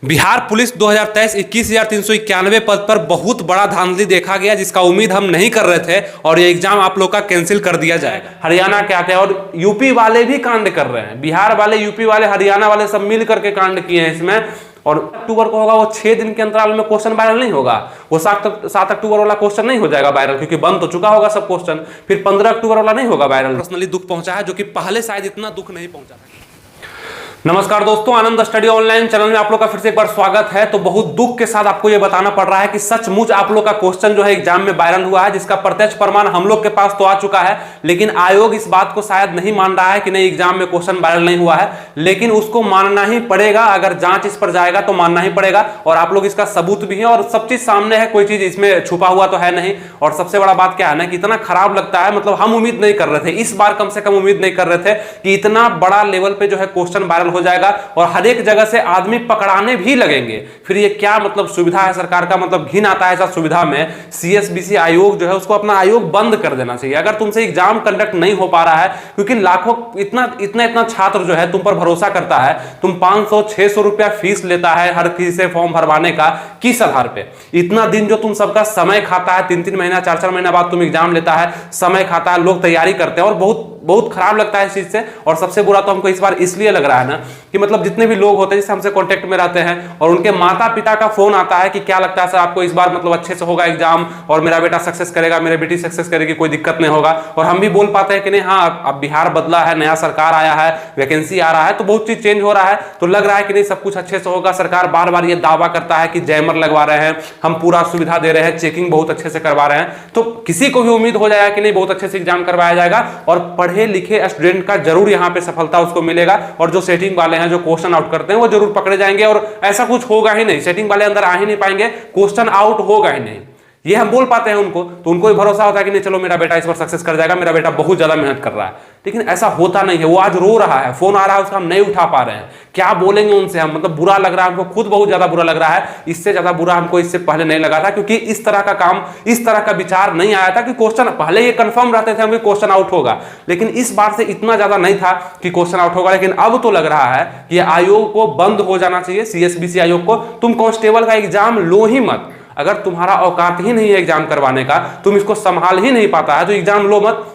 Bihar police 2023 21,391 पद पर बहुत बड़ा धांधली देखा गया, जिसका उम्मीद हम नहीं कर रहे थे और ये एग्जाम आप लोग का कैंसिल कर दिया जाएगा। हरियाणा के आते हैं और यूपी वाले भी कांड कर रहे हैं। बिहार वाले, यूपी वाले, हरियाणा वाले सब मिल करके कांड किए हैं इसमें। और अक्टूबर को होगा वो 6 दिन के अंतराल में क्वेश्चन वायरल नहीं होगा। वो 7 अक्टूबर वाला क्वेश्चन नहीं हो जाएगा वायरल, क्योंकि बंद तो चुका होगा सब क्वेश्चन। फिर 15 अक्टूबर वाला नहीं होगा वायरल। पर्सनली दुख पहुंचा है, जो कि पहले शायद इतना दुख नहीं पहुंचा था। नमस्कार दोस्तों, आनंद स्टडी ऑनलाइन चैनल में आप लोग का फिर से एक बार स्वागत है। तो बहुत दुख के साथ आपको यह बताना पड़ रहा है कि सचमुच आप लोग का क्वेश्चन जो है एग्जाम में वायरल हुआ है, जिसका प्रत्यक्ष प्रमाण हम लोग के पास तो आ चुका है। लेकिन आयोग इस बात को शायद नहीं मान रहा है कि नहीं, एग्जाम में क्वेश्चन वायरल नहीं हुआ है। लेकिन उसको मानना ही पड़ेगा, अगर जांच इस पर जाएगा तो मानना ही पड़ेगा। और आप लोग इसका सबूत भी है और सब चीज सामने है, कोई चीज इसमें छुपा हुआ तो है नहीं। और सबसे बड़ा बात क्या है ना, कि इतना खराब लगता है, मतलब हम उम्मीद नहीं कर रहे थे, इस बार कम से कम उम्मीद नहीं कर रहे थे कि इतना बड़ा लेवल पे जो है क्वेश्चन वायरल हो जाएगा और हर एक जगह से आदमी पकड़ाने भी लगेंगे। फिर ये क्या मतलब सुविधा है सरकार का, मतलब घिन आता है ऐसा सुविधा में। सीएसबीसी आयोग जो है उसको अपना आयोग बंद कर देना चाहिए अगर तुमसे एग्जाम कंडक्ट नहीं हो पा रहा है। क्योंकि लाखों इतना छात्र जो है तुम पर भरोसा करता है। तुम 500-600 रुपया फीस लेता है हर किसी से फॉर्म भरवाने का, किस आधार पे? इतना दिन जो तुम सबका समय खाता है, 3-3 महीना 4-4 महीना बाद तुम एग्जाम लेता है, समय खाता है, लोग तैयारी करते हैं और बहुत बहुत खराब लगता है इस चीज से। और सबसे बुरा तो हमको इस बार इसलिए लग रहा है ना कि मतलब जितने भी लोग होते हैं जिससे हमसे कांटेक्ट में रहते हैं और उनके माता पिता का फोन आता है कि क्या लगता है सर आपको इस बार मतलब अच्छे से होगा एग्जाम, और मेरा बेटा सक्सेस करेगा, मेरी बेटी सक्सेस करेगी, कोई दिक्कत नहीं होगा। और हम भी बोल पाते हैं कि नहीं, हाँ अब बिहार बदला है, नया सरकार आया है, वैकेंसी आ रहा है, तो बहुत चीज चेंज हो रहा है, तो लग रहा है कि नहीं सब कुछ अच्छे से होगा। सरकार बार बार ये दावा करता है कि जैमर लगवा रहे हैं, हम पूरा सुविधा दे रहे हैं, चेकिंग बहुत अच्छे से करवा रहे हैं। तो किसी को भी उम्मीद हो जाएगा कि नहीं बहुत अच्छे से एग्जाम करवाया जाएगा और पढ़े लिखे स्टूडेंट का जरूर यहां पे सफलता उसको मिलेगा। और जो सेटिंग वाले हैं, जो क्वेश्चन आउट करते हैं, वो जरूर पकड़े जाएंगे। और ऐसा कुछ होगा ही नहीं, सेटिंग वाले अंदर आ ही नहीं पाएंगे, क्वेश्चन आउट होगा ही नहीं। ये हम बोल पाते हैं उनको, तो उनको भी भरोसा होता है कि नहीं चलो मेरा बेटा इस बार सक्सेस कर जाएगा, मेरा बेटा बहुत ज्यादा मेहनत कर रहा है। लेकिन ऐसा होता नहीं है। वो आज रो रहा है, फोन आ रहा है उसका, हम नहीं उठा पा रहे हैं। क्या बोलेंगे उनसे हम, मतलब बुरा लग रहा है हमको, खुद बहुत ज्यादा बुरा लग रहा है। इससे ज्यादा बुरा हमको इससे पहले नहीं लगा था, क्योंकि इस तरह का काम, इस तरह का विचार नहीं आया था कि क्वेश्चन, पहले ये कंफर्म रहते थे हम कि क्वेश्चन आउट होगा, लेकिन इस बार से इतना ज्यादा नहीं था कि क्वेश्चन आउट होगा। लेकिन अब तो लग रहा है कि आयोग को बंद हो जाना चाहिए, सीएसबीसी आयोग को। तुम कांस्टेबल का एग्जाम लो ही मत। अगर तुम्हारा औकात ही नहीं है एग्जाम करवाने का, तुम इसको संभाल ही नहीं पाता है, तो एग्जाम लो मत।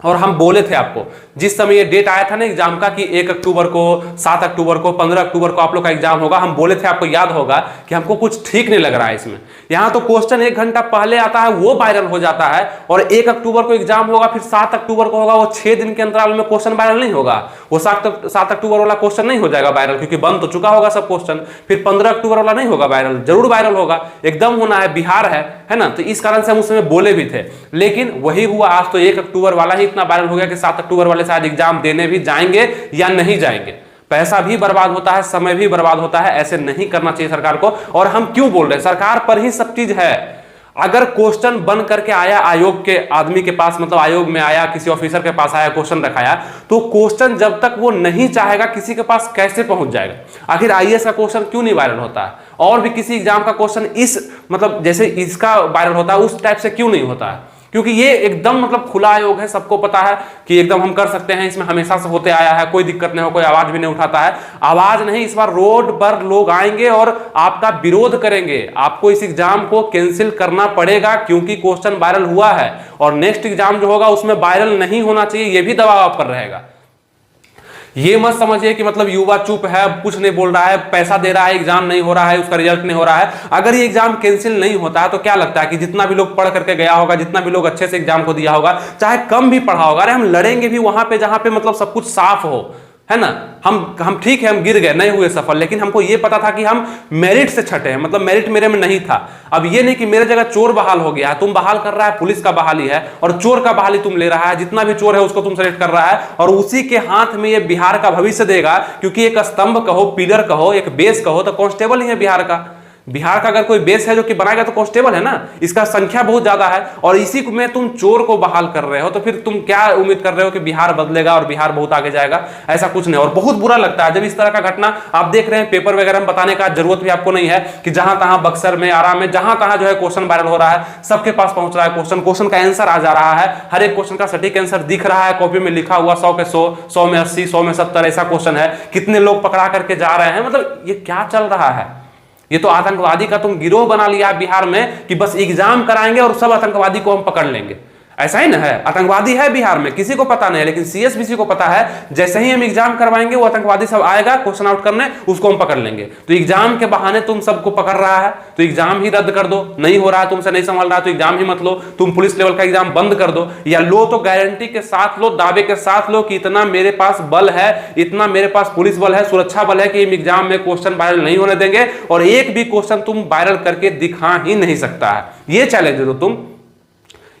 और हम बोले थे आपको, जिस समय ये डेट आया था ना एग्जाम का कि 1 अक्टूबर को, 7 अक्टूबर को, 15 अक्टूबर को आप लोग का एग्जाम होगा, हम बोले थे, आपको याद होगा, कि हमको कुछ ठीक नहीं लग रहा है इसमें। यहां तो क्वेश्चन 1 घंटा पहले आता है, वो वायरल हो जाता है, और 1 अक्टूबर को एग्जाम होगा, फिर 7 अक्टूबर को होगा, वो 6 दिन के अंतराल में क्वेश्चन वायरल नहीं होगा। वो 7 अक्टूबर वाला क्वेश्चन नहीं हो जाएगा वायरल, क्योंकि बंद तो चुका होगा सब क्वेश्चन। फिर 15 अक्टूबर वाला नहीं होगा वायरल, जरूर वायरल होगा, एकदम होना है, बिहार है ना। तो इस कारण से हम उस समय बोले भी थे, लेकिन वही हुआ। आज तो 1 अक्टूबर वाला ही इतना वायरल हो गया कि 7 अक्टूबर वाले शायद एग्जाम देने भी जाएंगे या नहीं जाएंगे। पैसा भी बर्बाद होता है, समय भी बर्बाद होता है, ऐसे नहीं करना चाहिए सरकार को। और हम क्यों बोल रहे हैं, सरकार पर ही सब चीज है। अगर क्वेश्चन बन करके आया आयोग के आदमी के पास, मतलब आयोग में आया, किसी ऑफिसर के पास आया, क्वेश्चन रखाया, तो क्वेश्चन जब तक वो नहीं चाहेगा किसी के पास कैसे पहुंच जाएगा? आखिर आईएएस का क्वेश्चन क्यों नहीं वायरल होता है, और भी किसी एग्जाम का क्वेश्चन इस मतलब जैसे इसका वायरल होता है उस टाइप से क्यों नहीं होता है? क्योंकि ये एकदम मतलब खुला आयोग है, सबको पता है कि एकदम हम कर सकते हैं, इसमें हमेशा से होते आया है, कोई दिक्कत नहीं हो, कोई आवाज भी नहीं उठाता है। आवाज नहीं, इस बार रोड पर लोग आएंगे और आपका विरोध करेंगे। आपको इस एग्जाम को कैंसिल करना पड़ेगा, क्योंकि क्वेश्चन वायरल हुआ है। और नेक्स्ट एग्जाम जो होगा उसमें वायरल नहीं होना चाहिए, ये भी दबाव आप पर रहेगा। ये मत समझिए कि मतलब युवा चुप है, कुछ नहीं बोल रहा है, पैसा दे रहा है, एग्जाम नहीं हो रहा है, उसका रिजल्ट नहीं हो रहा है। अगर ये एग्जाम कैंसिल नहीं होता है तो क्या लगता है कि जितना भी लोग पढ़ करके गया होगा, जितना भी लोग अच्छे से एग्जाम को दिया होगा, चाहे कम भी पढ़ा होगा, अरे हम लड़ेंगे भी वहां पे जहां पे मतलब सब कुछ साफ हो, है ना। हम ठीक है, हम गिर गए, नहीं हुए सफल, लेकिन हमको ये पता था कि हम मेरिट से छठे हैं, मतलब मेरिट मेरे में नहीं था। अब ये नहीं कि मेरे जगह चोर बहाल हो गया है, तुम बहाल कर रहा है, पुलिस का बहाली है और चोर का बहाली तुम ले रहा है, जितना भी चोर है उसको तुम सेलेक्ट कर रहा है, और उसी के हाथ में ये बिहार का भविष्य देगा। क्योंकि एक स्तंभ कहो, पिलर कहो, एक बेस कहो, तो कांस्टेबल ही है बिहार का। बिहार का अगर कोई बेस है जो कि बनाएगा तो कांस्टेबल है ना, इसका संख्या बहुत ज्यादा है और इसी में तुम चोर को बहाल कर रहे हो, तो फिर तुम क्या उम्मीद कर रहे हो कि बिहार बदलेगा और बिहार बहुत आगे जाएगा? ऐसा कुछ नहीं। और बहुत बुरा लगता है जब इस तरह का घटना आप देख रहे हैं। पेपर वगैरह में बताने का जरूरत भी आपको नहीं है कि जहां तहां बक्सर में, आरा में, जहां तहां जो है क्वेश्चन वायरल हो रहा है, सबके पास पहुंच रहा है क्वेश्चन का आंसर आ जा रहा है, हर एक क्वेश्चन का सटीक आंसर दिख रहा है, कॉपी में लिखा हुआ 100 के 100, 100 में 80, 100 में 70 ऐसा क्वेश्चन है। कितने लोग पकड़ा करके जा रहे हैं, मतलब ये क्या चल रहा है? ये तो आतंकवादी का तुम गिरोह बना लिया बिहार में कि बस एग्जाम कराएंगे और सब आतंकवादी को हम पकड़ लेंगे। ऐसा ही ना है, आतंकवादी है बिहार में, किसी को पता नहीं है, लेकिन सीएसबीसी को पता है जैसे ही हम एग्जाम करवाएंगे वो आतंकवादी सब आएगा क्वेश्चन आउट करने, उसको हम पकड़ लेंगे। तो एग्जाम के बहाने तुम सबको पकड़ रहा है, तो एग्जाम ही रद्द कर दो। नहीं हो रहा है, तुमसे नहीं संभल रहा है तो एग्जाम ही मत लो, तुम पुलिस लेवल का एग्जाम बंद कर दो, या लो तो गारंटी के साथ लो, दावे के साथ लो कि इतना मेरे पास बल है, इतना मेरे पास पुलिस बल है, सुरक्षा बल है कि एग्जाम में क्वेश्चन वायरल नहीं होने देंगे और एक भी क्वेश्चन तुम वायरल करके दिखा ही नहीं सकता है। ये चैलेंज दो तुम।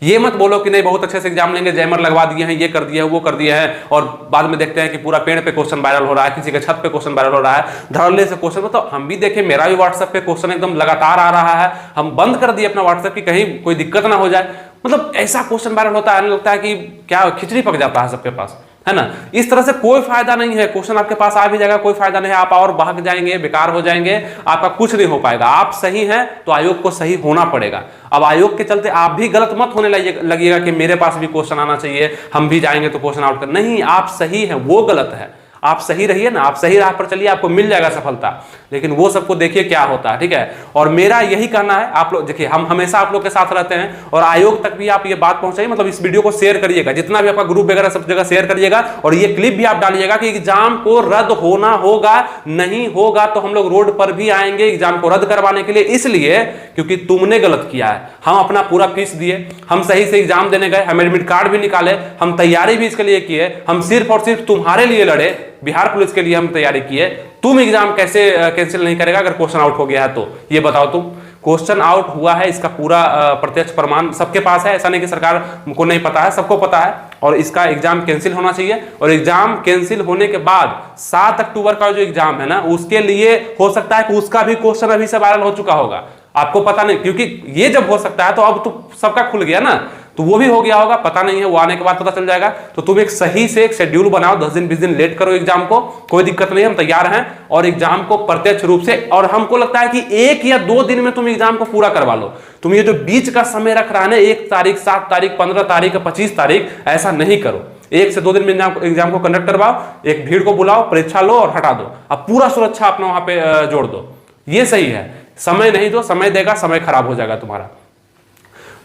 ये मत बोलो कि नहीं बहुत अच्छे से एग्जाम लेंगे, जैमर लगवा दिए हैं, ये कर दिया है, वो कर दिया है, और बाद में देखते हैं कि पूरा पेड़ पे क्वेश्चन वायरल हो रहा है, किसी के छत पे क्वेश्चन वायरल हो रहा है, धड़ल्ले से क्वेश्चन। मतलब हम भी देखें, मेरा भी व्हाट्सएप पे क्वेश्चन एकदम लगातार आ रहा है, हम बंद कर दिए अपना व्हाट्सएप की कहीं कोई दिक्कत ना हो जाए। मतलब ऐसा क्वेश्चन वायरल होता है, लगता है कि क्या खिचड़ी पक जाता है सबके पास, है ना। इस तरह से कोई फायदा नहीं है, क्वेश्चन आपके पास आ भी जाएगा, कोई फायदा नहीं है, आप और भाग जाएंगे, बेकार हो जाएंगे, आपका कुछ नहीं हो पाएगा। आप सही हैं तो आयोग को सही होना पड़ेगा। अब आयोग के चलते आप भी गलत मत होने लगेगा कि मेरे पास भी क्वेश्चन आना चाहिए, हम भी जाएंगे तो क्वेश्चन आउट कर। नहीं, आप सही हैं, वो गलत है। आप सही रहिए ना, आप सही राह पर चलिए, आपको मिल जाएगा सफलता। लेकिन वो सबको देखिए क्या होता है, ठीक है। और मेरा यही कहना है, आप लोग देखिए, हम हमेशा आप लोग के साथ रहते हैं और आयोग तक भी आप ये बात पहुंचाइए। मतलब इस वीडियो को शेयर करिएगा, जितना भी आपका ग्रुप वगैरह सब जगह शेयर करिएगा, और ये क्लिप भी आप डालिएगा कि एग्जाम को रद्द होना होगा, नहीं होगा तो हम लोग रोड पर भी आएंगे एग्जाम को रद्द करवाने के लिए। इसलिए क्योंकि तुमने गलत किया है। हम अपना पूरा फीस दिए, हम सही से एग्जाम देने गए, हम एडमिट कार्ड भी निकाले, हम तैयारी भी इसके लिए किए, हम सिर्फ और सिर्फ तुम्हारे लिए लड़े, बिहार पुलिस के लिए हम तैयारी किए। तुम एग्जाम कैसे कैंसिल नहीं करेगा अगर क्वेश्चन आउट हो गया है तो? ये बताओ तुम। क्वेश्चन आउट हुआ है, इसका पूरा प्रत्यक्ष प्रमाण सबके पास है। ऐसा नहीं कि सरकार को नहीं पता है, सबको पता है। और इसका एग्जाम कैंसिल होना चाहिए। और एग्जाम कैंसिल होने के बाद 7 अक्टूबर का जो एग्जाम है ना, उसके लिए हो सकता है कि उसका भी क्वेश्चन अभी से वायरल हो चुका होगा, आपको पता नहीं। क्योंकि ये जब हो सकता है तो अब तो सबका खुल गया ना, तो वो भी हो गया होगा, पता नहीं है, वो आने के बाद पता चल जाएगा। तो तुम एक सही से एक शेड्यूल बनाओ, 10 दिन 20 दिन लेट करो एग्जाम को, कोई दिक्कत नहीं, हम तैयार हैं। और एग्जाम को प्रत्यक्ष रूप से, और हमको लगता है कि 1 या 2 दिन में तुम एग्जाम को पूरा करवा लो। तुम ये जो बीच का समय रख रहा है ना, 1 तारीख, 7 तारीख, 15 तारीख, 25 तारीख, ऐसा नहीं करो। 1 से 2 दिन में एग्जाम को कंडक्ट करवाओ, एक भीड़ को बुलाओ, परीक्षा लो और हटा दो। अब पूरा सुरक्षा अपना वहां पे जोड़ दो, ये सही है। समय नहीं दो, समय देगा समय खराब हो जाएगा तुम्हारा।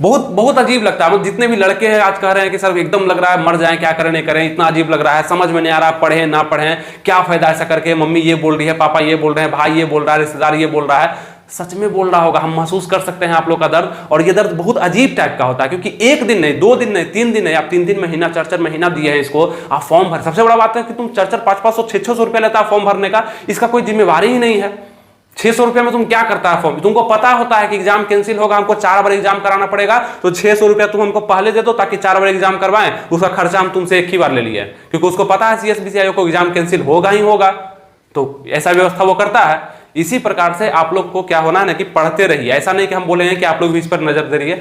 बहुत बहुत अजीब लगता है। जितने भी लड़के हैं आज कह रहे हैं कि सर एकदम लग रहा है मर जाएं, क्या करें नहीं करें, इतना अजीब लग रहा है, समझ में नहीं आ रहा, पढ़ें ना पढ़ें, क्या फायदा ऐसा करके, मम्मी ये बोल रही है, पापा ये बोल रहे हैं, भाई ये बोल रहा है, रिश्तेदार ये बोल रहा है। सच में बोल रहा होगा, हम महसूस कर सकते हैं आप लोग का दर्द। और ये दर्द बहुत अजीब टाइप का होता है, क्योंकि 1 दिन नहीं, 2 दिन नहीं, 3 दिन नहीं, आप 3-3 महीना, 4-4 महीना दिए हैं इसको, आप फॉर्म भर। सबसे बड़ा बात है कि तुम 4-4, 500, 600 रुपया लेता है फॉर्म भरने का, इसका कोई जिम्मेवारी ही नहीं है। 600 रुपये में तुम क्या करता है फॉर्म? तुमको पता होता है कि एग्जाम कैंसिल होगा, हमको 4 बार एग्जाम कराना पड़ेगा, तो 600 रुपया तुम हमको पहले दे दो ताकि 4 बार एग्जाम करवाएं। उसका खर्चा हम तुमसे एक ही बार ले लिए, क्योंकि उसको पता है सीएसबीसी आयोग को एग्जाम कैंसिल होगा ही होगा, तो ऐसा व्यवस्था वो करता है। इसी प्रकार से आप लोग को क्या होना है ना कि पढ़ते रहिए। ऐसा नहीं कि हम बोलेंगे कि आप लोग भी इस पर नजर दे,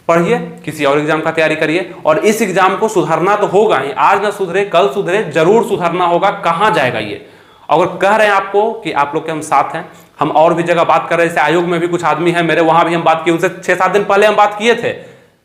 पढ़िए, किसी और एग्जाम का तैयारी करिए। और इस एग्जाम को सुधारना तो होगा ही, आज ना सुधरे कल सुधरे, जरूर सुधारना होगा। कहां जाएगा ये? अगर कह रहे हैं आपको कि आप लोग के हम साथ हैं, हम और भी जगह बात कर रहे हैं, जैसे आयोग में भी कुछ आदमी हैं मेरे, वहां भी हम बात किए, उनसे 6-7 दिन पहले हम बात किए थे,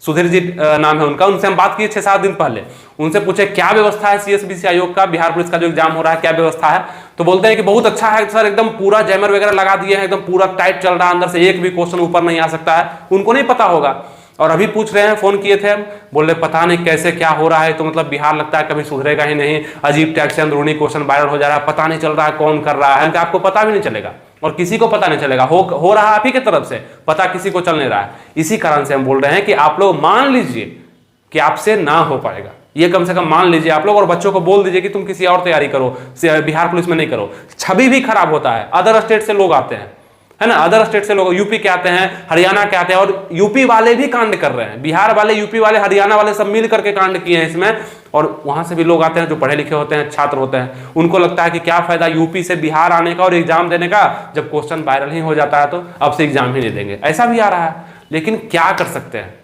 सुधीर जी नाम है उनका, उनसे हम बात किए 6-7 दिन पहले। उनसे पूछे क्या व्यवस्था है सीएसबीसी आयोग का, बिहार पुलिस का जो एग्जाम हो रहा है क्या व्यवस्था है, तो बोलते हैं कि बहुत अच्छा है सर, एकदम पूरा जैमर वगैरह लगा दिए हैं, एकदम पूरा टाइट चल रहा है, अंदर से एक भी क्वेश्चन ऊपर नहीं आ सकता है। उनको नहीं पता होगा। और अभी पूछ रहे हैं, फोन किए थे हम, बोल रहे पता नहीं कैसे क्या हो रहा है, तो मतलब बिहार लगता है कभी सुधरेगा ही नहीं, अजीब टाइप से अंदरूनी क्वेश्चन वायरल हो जा रहा है, पता नहीं चल रहा है कौन कर रहा है। आपको पता भी नहीं चलेगा और किसी को पता नहीं चलेगा, हो रहा है आप ही की तरफ से, पता किसी को चल नहीं रहा है। इसी कारण से हम बोल रहे हैं कि आप लोग मान लीजिए कि आपसे ना हो पाएगा, ये कम से कम मान लीजिए आप लोग, और बच्चों को बोल दीजिए कि तुम किसी और तैयारी करो, बिहार पुलिस में नहीं करो। छवि भी खराब होता है, अदर स्टेट से लोग आते हैं, है ना, अदर स्टेट से लोग यूपी के आते हैं, हरियाणा के आते हैं, और यूपी वाले भी कांड कर रहे हैं, बिहार वाले, यूपी वाले, हरियाणा वाले सब मिल करके कांड किए हैं इसमें। और वहाँ से भी लोग आते हैं जो पढ़े लिखे होते हैं, छात्र होते हैं, उनको लगता है कि क्या फायदा यूपी से बिहार आने का और एग्जाम देने का, जब क्वेश्चन वायरल ही हो जाता है तो अब से एग्जाम ही नहीं देंगे। ऐसा भी आ रहा है, लेकिन क्या कर सकते हैं,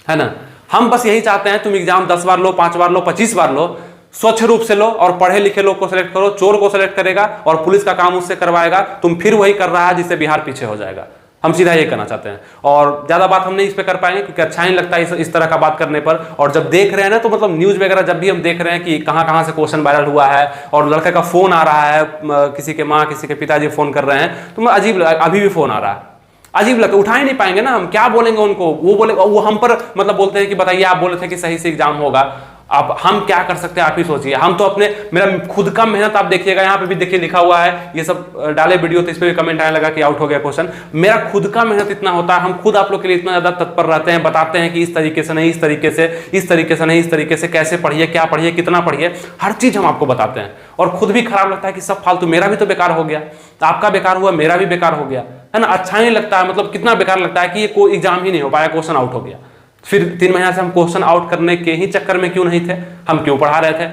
है ना। हम बस यही चाहते हैं तुम एग्जाम 10 बार लो, 5 बार लो, 25 बार लो, स्वच्छ रूप से लो और पढ़े लिखे लोग को सिलेक्ट करो। चोर को सिलेक्ट करेगा और पुलिस का काम उससे करवाएगा, तुम फिर वही कर रहा है जिससे बिहार पीछे हो जाएगा। हम सीधा ये करना चाहते हैं और ज्यादा बात हम नहीं इस पे कर पाएंगे क्योंकि अच्छा नहीं लगता है इस तरह का बात करने पर। और जब देख रहे हैं ना, तो मतलब न्यूज वगैरह जब भी हम देख रहे हैं कि कहां कहां से क्वेश्चन वायरल हुआ है और लड़के का फोन आ रहा है, किसी के माँ किसी के पिताजी फोन कर रहे हैं, तो अजीब लगा, अभी भी फोन आ रहा है, अजीब लगता है। उठा ही नहीं पाएंगे ना हम, क्या बोलेंगे उनको, वो बोलेगा, वो हम पर मतलब बोलते हैं कि बताइए आप बोले थे कि सही से एग्जाम होगा। अब हम क्या कर सकते हैं आप ही सोचिए। हम तो अपने, मेरा खुद का मेहनत आप देखिएगा, यहाँ पे भी देखिए लिखा हुआ है, ये सब डाले वीडियो तो इस पे भी कमेंट आने लगा कि आउट हो गया क्वेश्चन। मेरा खुद का मेहनत इतना होता है, हम खुद आप लोग के लिए इतना ज्यादा तत्पर रहते हैं, बताते हैं कि इस तरीके से नहीं, इस तरीके से, इस तरीके से नहीं, इस तरीके से कैसे पढ़िए, क्या पढ़िए, कितना पढ़िए, हर चीज हम आपको बताते हैं। और खुद भी खराब लगता है कि सब फालतू, मेरा भी तो बेकार हो गया, आपका बेकार हुआ, मेरा भी बेकार हो गया, है ना। अच्छा नहीं लगता है, मतलब कितना बेकार लगता है कि ये कोई एग्जाम ही नहीं हो पाया, क्वेश्चन आउट हो गया। फिर 3 महीना से हम क्वेश्चन आउट करने के ही चक्कर में क्यों नहीं थे, हम क्यों पढ़ा रहे थे,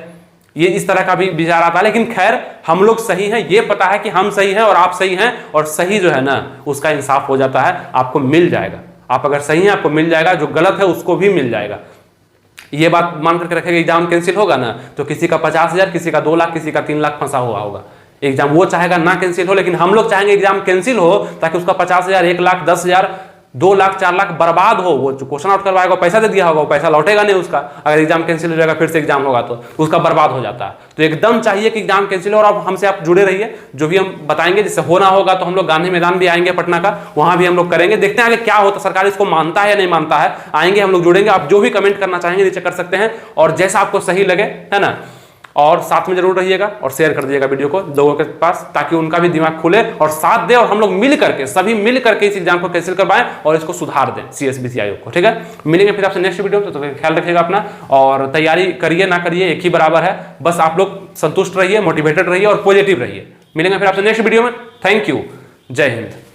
ये इस तरह का भी विचार आता है। लेकिन खैर हम लोग सही हैं, ये पता है कि हम सही हैं और आप सही हैं, और सही जो है ना उसका इंसाफ हो जाता है, आपको मिल जाएगा। आप अगर सही हैं आपको मिल जाएगा, जो गलत है उसको भी मिल जाएगा। ये बात मान करके रखेगा एग्जाम कैंसिल होगा ना, तो किसी का 50,000, किसी का 2 लाख, किसी का 3 लाख फंसा हुआ होगा। एग्जाम वो चाहेगा ना कैंसिल हो, लेकिन हम लोग चाहेंगे एग्जाम कैंसिल हो ताकि उसका 50,000, 1 लाख, 10,000, 2 लाख, 4 लाख बर्बाद हो। वो जो क्वेश्चन आउट करवाएगा पैसा दे दिया होगा, वो पैसा लौटेगा नहीं उसका। अगर एग्जाम कैंसिल हो जाएगा, फिर से एग्जाम होगा तो उसका बर्बाद हो जाता है। तो एकदम चाहिए कि एग्जाम कैंसिल हो। और अब हमसे आप जुड़े रहिए, जो भी हम बताएंगे, जिससे होना होगा तो हम लोग गांधी मैदान भी आएंगे पटना का, वहां भी हम लोग करेंगे। देखते हैं आगे क्या होता है, सरकार इसको मानता है या नहीं मानता है। आएंगे हम लोग, जुड़ेंगे। आप जो भी कमेंट करना चाहेंगे नीचे कर सकते हैं, और जैसा आपको सही लगे, है ना। और साथ में जरूर रहिएगा और शेयर कर दीजिएगा वीडियो को लोगों के पास, ताकि उनका भी दिमाग खुले और साथ दे, और हम लोग मिल करके, सभी मिल करके इस एग्जाम को कैंसिल करवाएं और इसको सुधार दें CSBC आयोग को। ठीक है, मिलेंगे फिर आपसे नेक्स्ट वीडियो में। तो ख्याल रखिएगा अपना, और तैयारी करिए ना करिए एक ही बराबर है, बस आप लोग संतुष्ट रहिए, मोटिवेटेड रहिए और पॉजिटिव रहिए। मिलेंगे फिर आपसे नेक्स्ट वीडियो में। थैंक यू, जय हिंद।